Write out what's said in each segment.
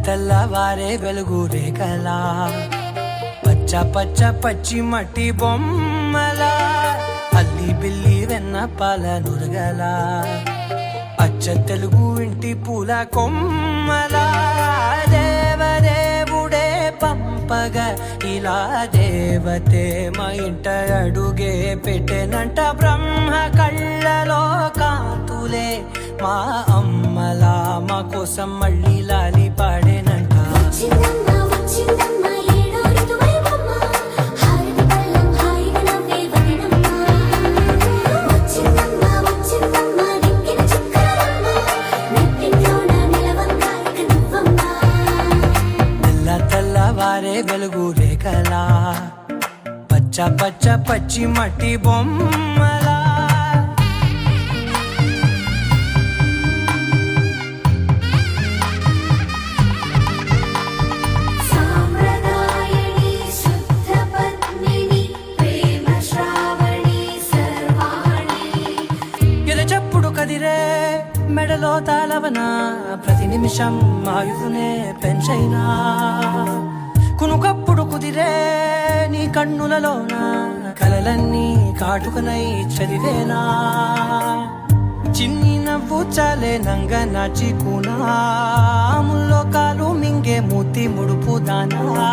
తెల్లవారే వెలుగు రేఖలా పచ్చ పచ్చ పచ్చి మట్టి బొమ్మలా అల్లి బిల్లి వెన్న పాల నురగలా అచ్చ తెలుగు ఇంటి పూల కొమ్మలా దేవదేవుడే పంపగా ఇలా దేవతే మా ఇంట అడుగే పెట్టెనంట బ్రహ్మ కళ్ళలో కాంతులే మా అమ్మలా మా కోసం మళ్ళీ లాలి పాడేనంట. తెల్లవారే వెలుగు రేఖలా పచ్చ పచ్చ పచ్చి మట్టి బొమ్మలా ఎదచప్పుడు కదిరే మెడలో తాళవన ప్రతి నిమిషం ఆయుధునే పెంచైనా కునుకప్పుడు కుదిరే నీ కన్నులలోన కలలన్నీ కాటుకనై చదివేనా చిన్ని నవ్వు చాలే నంగ నాచి కూనాముల్లో కాలు మింగే మూతి ముడుపు దానా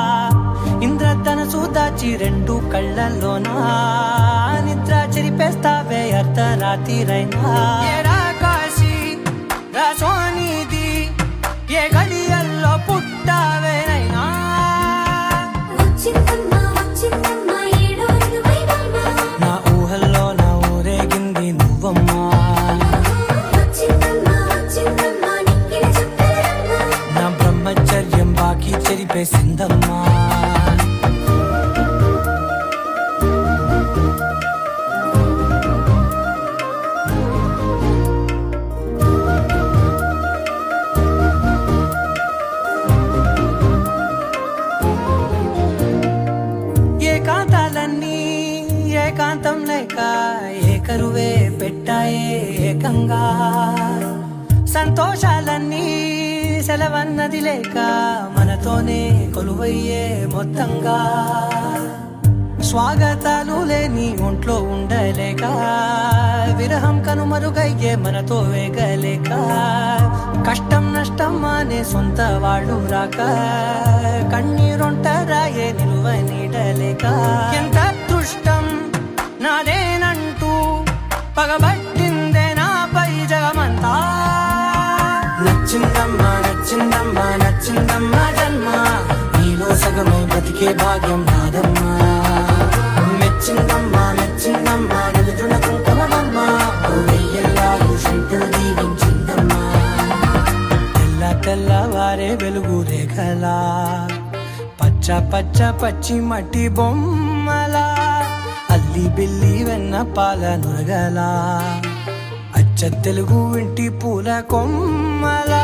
ఇంద్రధనసు దాచి రెండు కళ్ళల్లోనా నిద్ర చెరిపేస్తావే అర్ధరాత్రిరైనా కాశీ రాసోనిది ఏ గడియల్లో పుట్టావేనైనా నా ఊహల్లో నా ఊరేగింది నువ్వమ్మా నా బ్రహ్మచర్యం బాకీ చెరిపేసిందమ్మా. ఏకాంతాలన్నీ ఏకాంతం లేక ఏకరువే పెట్టాయే ఏకంగా సంతోషాలన్నీ సెలవన్నది లేక మనతోనే కొలువయ్యే మొత్తంగా స్వాగతాలు లేని ఒంట్లో ఉండలేక విరహం కనుమరుగయ్యే మనతో వేగలేక కష్టం నష్టం అనే సొంత వాళ్ళు రాక కన్నీరొంటరాయే నిలువ నీడలేక ఎంత అదృష్టం నాదేనంటూ పగబట్టిందే నాపై జగమంతా నచ్చిందమ్మా నచ్చిందమ్మా నచ్చిందమ్మా జన్మ నీలో సగమై బ్రతికే భాగ్యం నాదమ్మా మెచ్చిందమ్మా మెచ్చిందమ్మా నిలుతున్న కుంకుమమ్మా వెయ్యల్లాలు శంకరు దీవించిందమ్మా. తెల్లవారే వెలుగు రేఖలా పచ్చ పచ్చ పచ్చి మట్టి బొమ్మలా అల్లి బిల్లి వెన్న పాల నురగలా అచ్చ తెలుగు ఇంటి పూల కొమ్మలా